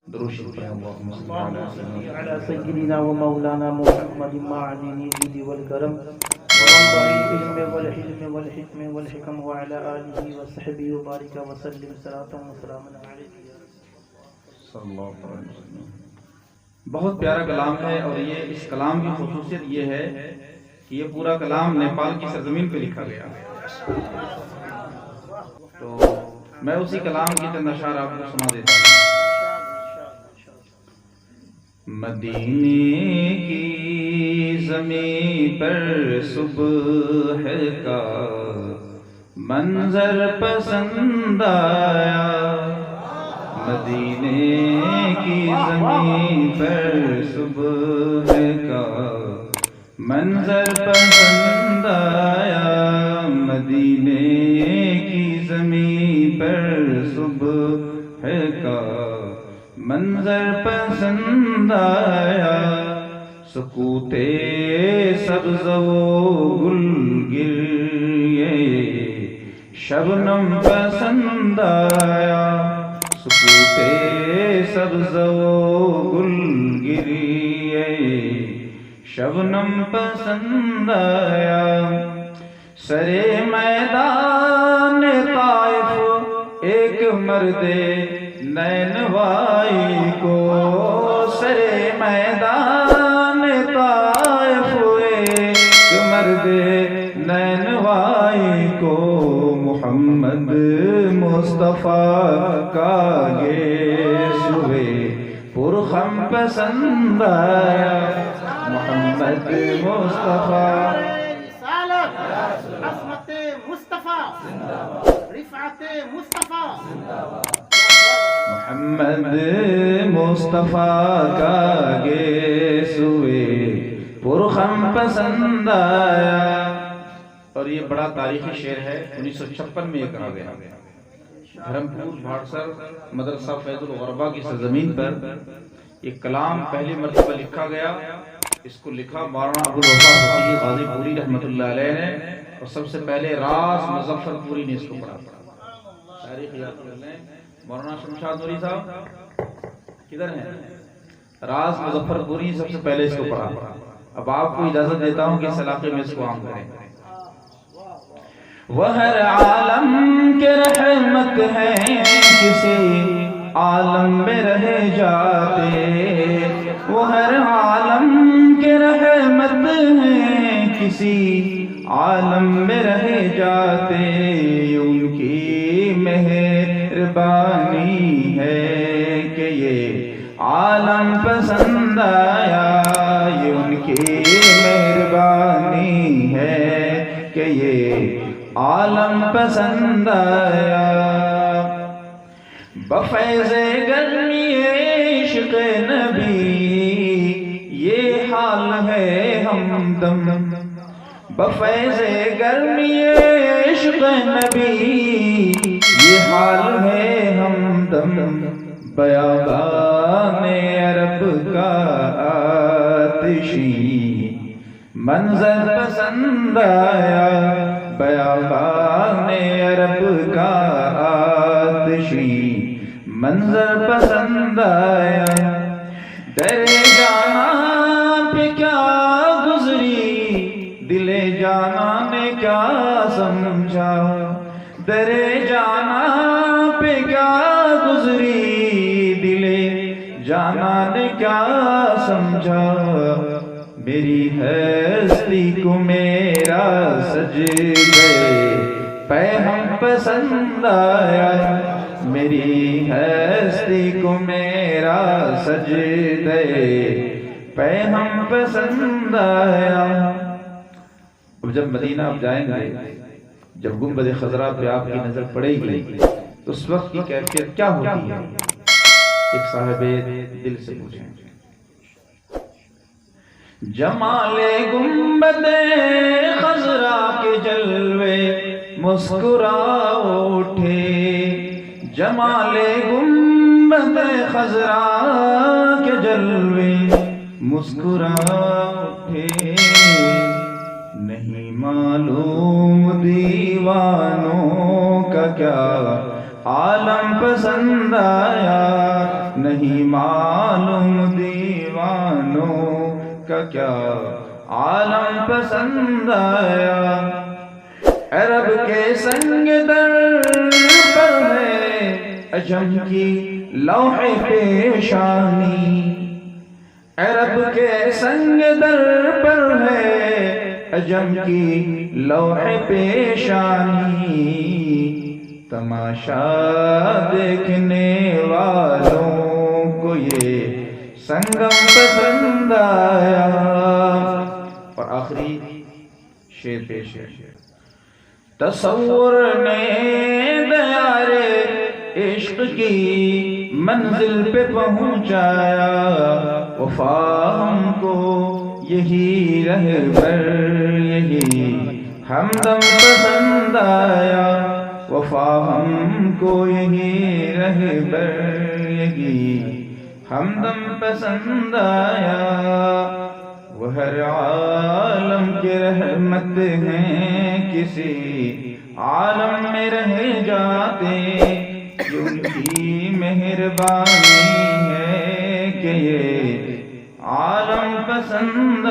اللهم صل على سيدنا ومولانا محمد معدن الجود والكرم ومنبع العلم والحلم والحكم والحكم وعلى آله وصحبه وبارك وسلم صلاة وسلاما عليه صلی اللہ علیہ وسلم۔ بہت پیارا کلام ہے، اور یہ اس کلام کی خصوصیت یہ ہے کہ یہ پورا کلام نیپال کی سرزمین پہ لکھا گیا ہے۔ تو میں اسی کلام کی چند اشعار آپ کو سنا دیتا ہوں۔ مدینے کی زمین پر صبح کا منظر پسند آیا، مدینے کی زمین پر صبح کا منظر پسند آیا، مدینے کی زمین پر صبح کا منظر پسند آیا، سکوت سبز و گلگریے شبنم پسند آیا، سکوت سبز و گلگریے شبنم پسند آیا، سرے میدان طائف ایک مرد نینوائی کو، سرے میدان طائف ایک مرد نینوائی کو، محمد مصطفیٰ کا گیسوے پرخم پسند آیا، محمد مصطفیٰ عظمت مصطفیٰ رفعت مصطفیٰ محمد مصطفیٰ کا گیسوے پرخم پسند آیا۔ اور یہ بڑا تاریخی شعر ہے، 1956 میں یہ کہا گیا۔ دھرمپور بھاڑسر مدرسہ فیض الغربا کی سرزمین پر یہ کلام پہلی مرتبہ لکھا گیا۔ اس کو لکھا مولانا ابوالوفا حسین غازی پوری رحمۃ اللہ علیہ نے، اور سب سے پہلے راز مظفر پوری نے اس کو پڑھا۔ تاریخ یاد کر لیں، مولانا شمشاد نوری صاحب کدھر ہیں؟ راز مظفر پوری سب سے پہلے اس کو پڑھا۔ اب آپ کو اجازت دیتا ہوں کہ اس علاقے میں اس کو عام کریں۔ وہ ہر عالم کے رحمت ہیں، کسی عالم میں رہ جاتے، وہ ہر عالم کے رحمت ہیں، کسی عالم میں رہ جاتے، ان کی مہربانی ہے کہ یہ عالم پسند آیا، یہ ان کی مہربانی ہے کہ یہ عالم پسند آیا، بفیض گرمی عشق نبی یہ حال ہے ہمدم، بفیض گرمی عشق نبی یہ حال ہے ہمدم، بیابان عرب کا آتشی منظر پسند آیا، بیابان عرب کا آتشی منظر پسند آیا، در جانا پہ کیا گزری دل جانا نے کیا سمجھا، در جانا پہ کیا گزری دل جانا نے کیا سمجھا، میری ہستی کو میرا سجدے پیغام پسند آیا، میری ہستی کو میرا سجدے پیغام پسند آیا۔ اب جب مدینہ آپ جائیں گے، جب گنبد خضرا پہ آپ کی نظر پڑے گی تو اس وقت کی کیفیت کیا ہوتی ہے؟ ایک صاحب دل سے پوچھیں۔ جمال گنبد خضرا کے جلوے مسکرا اٹھے، جمال گنبد خضرا کے جلوے مسکرا اٹھے، نہیں معلوم دیوانوں کا کیا عالم پسند آیا، نہیں معلوم دیوانوں کا کیا عالم پسند آیا۔ عرب کے سنگ در پر ہے عجم کی لوح پیشانی، عرب کے سنگ در پر ہے عجم کی لوح پیشانی، تماشا دیکھنے والوں کو یہ سنگم پسند آیا۔ اور آخری شعر پیش ہے۔ تصور نے دیارے عشق کی منزل پہ پہنچایا، وفا ہم کو یہی رہبر یہی ہمدم پسند آیا، وفا ہم کو یہی رہبر یہی ہمدم پسند آیا۔ وہ ہر عالم کی رحمت ہیں، کسی عالم میں رہ جاتے، ان کی مہربانی ہے کہ یہ عالم پسند